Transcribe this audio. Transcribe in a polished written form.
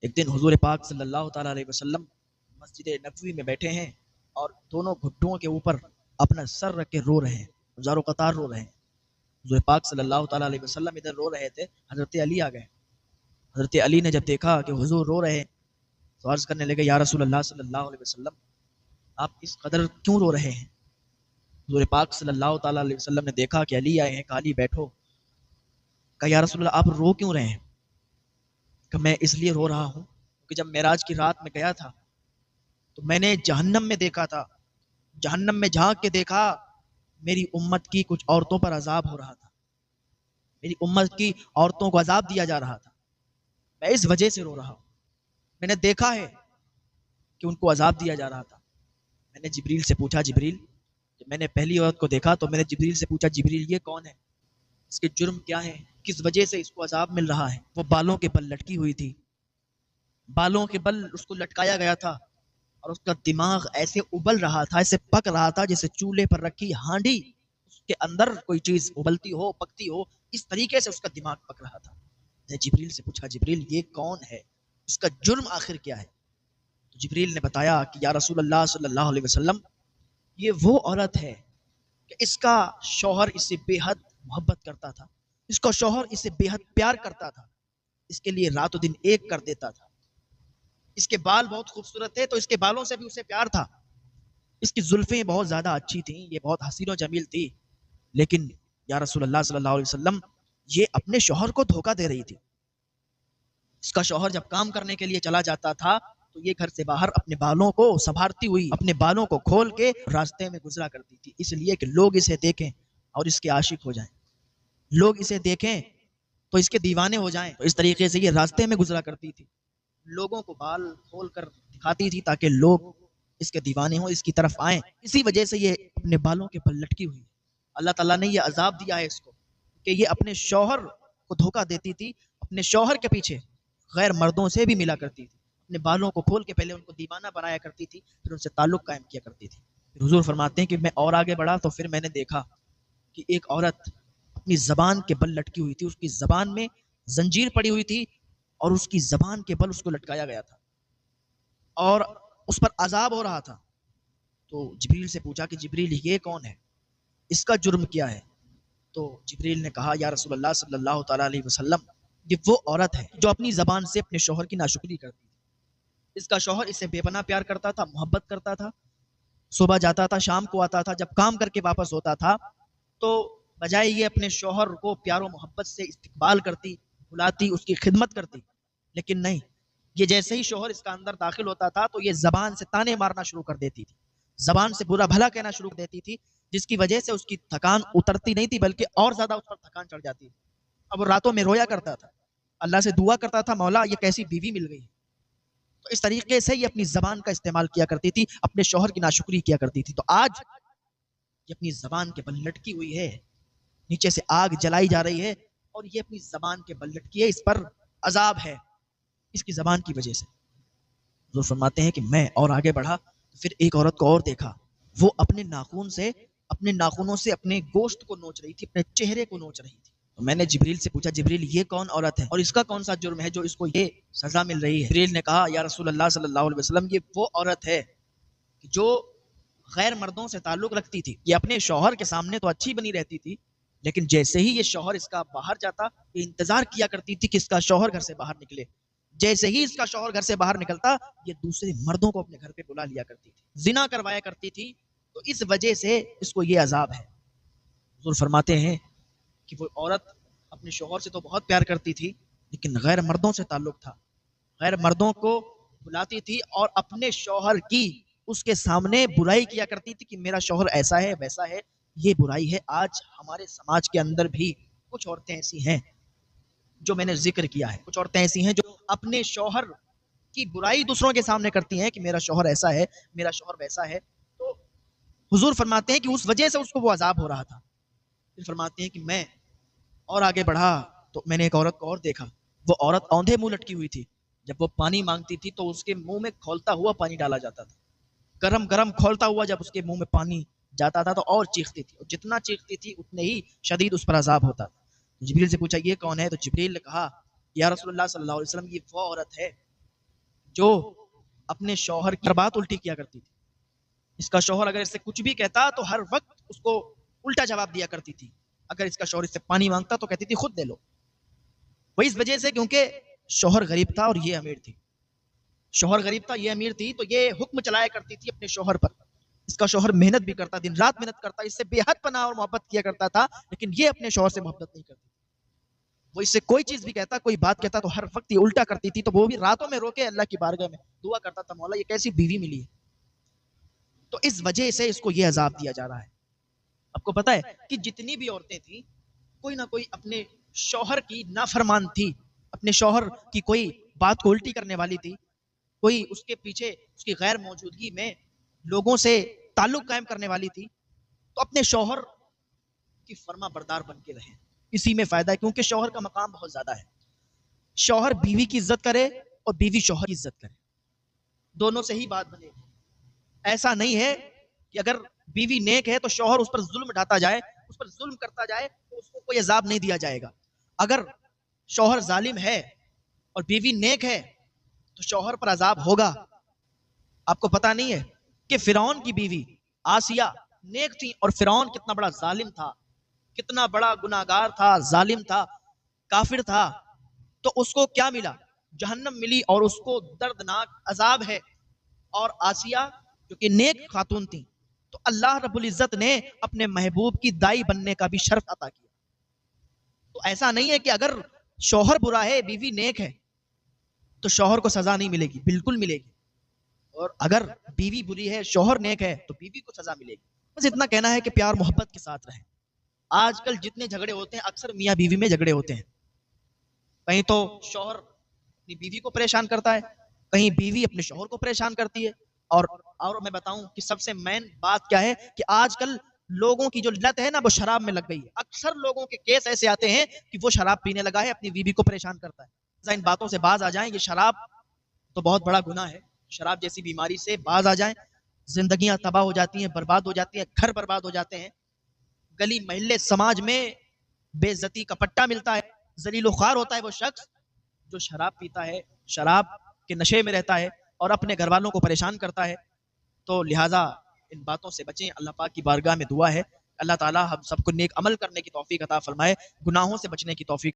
ایک دن حضور پاک صلی اللہ تعالیٰ علیہ وسلم مسجد نبوی میں بیٹھے ہیں اور دونوں گھٹنوں کے اوپر اپنا سر رکھ کے رو رہے ہیں، زارو قطار رو رہے ہیں۔ حضور پاک صلی اللہ تعالیٰ علیہ وسلم ادھر رو رہے تھے، حضرت علی آ گئے۔ حضرت علی نے جب دیکھا کہ حضور رو رہے ہیں تو عرض کرنے لگے، یا رسول اللہ صلی اللہ علیہ وسلم آپ اس قدر کیوں رو رہے ہیں؟ حضور پاک صلی اللہ تعالیٰ علیہ وسلم نے دیکھا کہ علی آئے ہیں، کہا علی بیٹھو۔ کہا یا رسول اللہ آپ رو کیوں رہے ہیں؟ کہ میں اس لیے رو رہا ہوں کہ جب معراج کی رات میں گیا تھا تو میں نے جہنم میں دیکھا تھا، جہنم میں جھانک کے دیکھا میری امت کی کچھ عورتوں پر عذاب ہو رہا تھا، میری امت کی عورتوں کو عذاب دیا جا رہا تھا، میں اس وجہ سے رو رہا ہوں۔ میں نے دیکھا ہے کہ ان کو عذاب دیا جا رہا تھا۔ میں نے جبریل سے پوچھا، جبریل جب میں نے پہلی عورت کو دیکھا تو میں نے جبریل سے پوچھا، جبریل یہ کون ہے، اس کے جرم کیا ہے، کس وجہ سے اس کو عذاب مل رہا ہے؟ وہ بالوں کے بل لٹکی ہوئی تھی، بالوں کے بل اس کو لٹکایا گیا تھا اور اس کا دماغ ایسے ابل رہا تھا، ایسے پک رہا تھا جیسے چولہے پر رکھی ہانڈی اس کے اندر کوئی چیز ابلتی ہو، پکتی ہو، اس طریقے سے اس کا دماغ پک رہا تھا۔ میں جبریل سے پوچھا، جبریل یہ کون ہے، اس کا جرم آخر کیا ہے؟ تو جبریل نے بتایا کہ یا رسول اللہ صلی اللہ علیہ وسلم یہ وہ عورت ہے کہ اس کا شوہر اسے بے حد محبت کرتا تھا، اس کا شوہر اسے بے حد پیار کرتا تھا، اس کے لیے رات و دن ایک کر دیتا تھا، اس کے بال بہت خوبصورت تھے تو اس کے بالوں سے بھی اسے پیار تھا، اس کی زلفیں بہت زیادہ اچھی تھیں، یہ بہت حسین و جمیل تھی، لیکن یا رسول اللہ صلی اللہ علیہ وسلم یہ اپنے شوہر کو دھوکہ دے رہی تھی۔ اس کا شوہر جب کام کرنے کے لیے چلا جاتا تھا تو یہ گھر سے باہر اپنے بالوں کو سنبھالتی ہوئی اپنے بالوں کو کھول کے راستے میں گزرا کرتی تھی، اس لیے کہ لوگ اسے دیکھیں اور اس کے عاشق ہو جائیں، لوگ اسے دیکھیں تو اس کے دیوانے ہو جائیں۔ تو اس طریقے سے یہ راستے میں گزرا کرتی تھی، لوگوں کو بال کھول کر دکھاتی تھی تاکہ لوگ اس کے دیوانے ہوں، اس کی طرف آئیں۔ اسی وجہ سے یہ اپنے بالوں کے بل لٹکی ہوئی ہے۔ اللہ تعالیٰ نے یہ عذاب دیا ہے اس کو کہ یہ اپنے شوہر کو دھوکہ دیتی تھی، اپنے شوہر کے پیچھے غیر مردوں سے بھی ملا کرتی تھی، اپنے بالوں کو کھول کے پہلے ان کو دیوانہ بنایا کرتی تھی، پھر ان سے تعلق قائم کیا کرتی تھی۔ پھر حضور فرماتے ہیں کہ میں اور آگے بڑھا تو پھر میں نے دیکھا کہ ایک عورت اپنی زبان کے بل لٹکی ہوئی تھی، اس کی زبان میں زنجیر پڑی ہوئی تھی اور اس کی زبان کے بل اس کو لٹکایا گیا تھا اور اس پر عذاب ہو رہا تھا۔ تو جبریل سے پوچھا کہ جبریل یہ کون ہے، اس کا جرم کیا ہے؟ تو جبریل نے کہا یا رسول اللہ صلی اللہ تعالیٰ علیہ وسلم یہ وہ عورت ہے جو اپنی زبان سے اپنے شوہر کی ناشکری کرتی تھی۔ اس کا شوہر اسے بے پناہ پیار کرتا تھا، محبت کرتا تھا، صبح جاتا تھا، شام کو آتا تھا، جب کام کر کے واپس ہوتا تھا تو بجائے یہ اپنے شوہر کو پیار و محبت سے استقبال کرتی، بلاتی، اس کی خدمت کرتی، لیکن نہیں، یہ جیسے ہی شوہر اس کا اندر داخل ہوتا تھا تو یہ زبان سے تانے مارنا شروع کر دیتی تھی، زبان سے برا بھلا کہنا شروع کر دیتی تھی، جس کی وجہ سے اس کی تھکان اترتی نہیں تھی بلکہ اور زیادہ اس پر تھکان چڑھ جاتی تھی۔ اب وہ راتوں میں رویا کرتا تھا، اللہ سے دعا کرتا تھا، مولا یہ کیسی بیوی مل گئی۔ تو اس طریقے سے یہ اپنی زبان کا استعمال کیا کرتی تھی، اپنے شوہر کی ناشکری کیا کرتی تھی۔ تو آج یہ اپنی زبان کے بل لٹکی ہوئی ہے، نیچے سے آگ جلائی جا رہی ہے اور یہ اپنی زبان کے بل لٹکی ہے، اس پر عذاب ہے اس کی زبان کی وجہ سے۔ حضور فرماتے ہیں کہ میں اور آگے بڑھا پھر ایک عورت کو اور دیکھا، وہ اپنے ناخنوں سے اپنے گوشت کو نوچ رہی تھی، اپنے چہرے کو نوچ رہی تھی۔ تو میں نے جبریل سے پوچھا، جبریل یہ کون عورت ہے اور اس کا کون سا جرم ہے جو اس کو یہ سزا مل رہی ہے؟ جبریل نے کہا یا رسول اللہ صلی اللہ علیہ وسلم یہ وہ عورت ہے جو غیر مردوں سے تعلق رکھتی تھی، یہ اپنے شوہر کے سامنے تو اچھی بنی رہتی تھی لیکن جیسے ہی یہ شوہر اس کا باہر جاتا یہ انتظار کیا کرتی تھی کہ اس کا شوہر گھر سے باہر نکلے، جیسے ہی اس کا شوہر گھر سے باہر نکلتا یہ دوسرے مردوں کو اپنے گھر پہ بلا لیا کرتی تھی، زنا کروایا کرتی تھی، تو اس وجہ سے اس کو یہ عذاب ہے۔ حضور فرماتے ہیں کہ وہ عورت اپنے شوہر سے تو بہت پیار کرتی تھی لیکن غیر مردوں سے تعلق تھا، غیر مردوں کو بلاتی تھی اور اپنے شوہر کی اس کے سامنے برائی کیا کرتی تھی کہ میرا شوہر ایسا ہے ویسا ہے، یہ برائی ہے۔ آج ہمارے سماج کے اندر بھی کچھ عورتیں ایسی ہیں جو میں نے ذکر کیا ہے، کچھ عورتیں ایسی ہیں جو اپنے شوہر کی برائی دوسروں کے سامنے کرتی ہیں کہ میرا شوہر ایسا ہے، میرا شوہر ویسا ہے۔ تو حضور فرماتے ہیں کہ اس وجہ سے اس کو وہ عذاب ہو رہا تھا۔ پھر فرماتے ہیں کہ میں اور آگے بڑھا تو میں نے ایک عورت کو اور دیکھا، وہ عورت اوندھے منہ لٹکی ہوئی تھی، جب وہ پانی مانگتی تھی تو اس کے منہ میں کھولتا ہوا پانی ڈالا جاتا تھا، گرم گرم کھولتا ہوا جب اس کے منہ میں پانی جاتا تھا تو اور چیختی تھی، اور جتنا چیختی تھی اتنے ہی شدید اس پر عذاب ہوتا تھا۔ جبریل سے پوچھا یہ کون ہے؟ تو جبریل نے کہا یا رسول اللہ صلی اللہ علیہ وسلم یہ وہ عورت ہے جو اپنے شوہر کی ہر بات الٹی کیا کرتی تھی. اس کا شوہر اگر اس سے کچھ بھی کہتا تو ہر وقت اس کو الٹا جواب دیا کرتی تھی. اگر اس کا شوہر اس سے پانی مانگتا تو کہتی تھی خود دے لو. وہ اس وجہ سے کیونکہ شوہر غریب تھا اور یہ امیر تھی. شوہر غریب تھا، یہ امیر تھی، تو یہ حکم چلایا کرتی تھی اپنے شوہر پر. اس کا شوہر محنت بھی کرتا، دن رات محنت کرتا، اس سے بے حد پناہ اور محبت کیا کرتا تھا، لیکن یہ اپنے شوہر سے محبت نہیں کرتی. وہ اس سے کوئی چیز بھی کہتا، کوئی بات کہتا تو ہر وقت یہ الٹا کرتی تھی. تو وہ بھی راتوں میں رو کے اللہ کی بارگاہ میں دعا کرتا تھا، مولا یہ کیسی بیوی ملی ہے. تو اس وجہ سے اس کو یہ عذاب دیا جا رہا ہے. آپ کو پتا ہے کہ جتنی بھی عورتیں تھیں کوئی نہ کوئی اپنے شوہر کی نافرمان تھی، اپنے شوہر کی کوئی بات کو الٹی کرنے والی تھی، کوئی اس کے پیچھے اس کی غیر موجودگی میں لوگوں سے تعلق قائم کرنے والی تھی. تو اپنے شوہر کی فرما بردار بن کے رہیں، اسی میں فائدہ ہے، کیونکہ شوہر کا مقام بہت زیادہ ہے. شوہر بیوی کی عزت کرے اور بیوی شوہر کی عزت کرے، دونوں سے ہی بات بنے گی. ایسا نہیں ہے کہ اگر بیوی نیک ہے تو شوہر اس پر ظلم ڈھاتا جائے، اس پر ظلم کرتا جائے تو اس کو کوئی عذاب نہیں دیا جائے گا. اگر شوہر ظالم ہے اور بیوی نیک ہے تو شوہر پر عذاب ہوگا. آپ کو پتا نہیں ہے کہ فرعون کی بیوی آسیہ نیک تھی اور فرعون کتنا بڑا ظالم تھا، کتنا بڑا گناہگار تھا، ظالم تھا، کافر تھا. تو اس کو کیا ملا؟ جہنم ملی اور اس کو دردناک عذاب ہے. اور آسیہ جو کہ نیک خاتون تھی، تو اللہ رب العزت نے اپنے محبوب کی دائی بننے کا بھی شرف عطا کیا. تو ایسا نہیں ہے کہ اگر شوہر برا ہے بیوی نیک ہے تو شوہر کو سزا نہیں ملے گی، بالکل ملے گی. اور اگر بیوی بری ہے شوہر نیک ہے تو بیوی کو سزا ملے گی. بس اتنا کہنا ہے کہ پیار محبت کے ساتھ رہیں. آج کل جتنے جھگڑے ہوتے ہیں اکثر میاں بیوی میں جھگڑے ہوتے ہیں. کہیں تو شوہر اپنی بیوی کو پریشان کرتا ہے، کہیں بیوی اپنے شوہر کو پریشان کرتی ہے. اور میں بتاؤں کہ سب سے مین بات کیا ہے کہ آج کل لوگوں کی جو لت ہے نا وہ شراب میں لگ گئی ہے. اکثر لوگوں کے کیس ایسے آتے ہیں کہ وہ شراب پینے لگا ہے، اپنی بیوی کو پریشان کرتا ہے. ان باتوں سے باز آ جائیں. یہ شراب تو بہت بڑا گناہ ہے. شراب جیسی بیماری سے باز آ جائیں. زندگیاں تباہ ہو جاتی ہیں، برباد ہو جاتی ہیں، گھر برباد ہو جاتے ہیں. گلی محلے سماج میں بے عزتی کا پٹا ملتا ہے. ذلیل و خوار ہوتا ہے وہ شخص جو شراب پیتا ہے، شراب کے نشے میں رہتا ہے اور اپنے گھر والوں کو پریشان کرتا ہے. تو لہٰذا ان باتوں سے بچیں. اللہ پاک کی بارگاہ میں دعا ہے اللہ تعالی ہم سب کو نیک عمل کرنے کی توفیق عطا فرمائے، گناہوں سے بچنے کی توفیق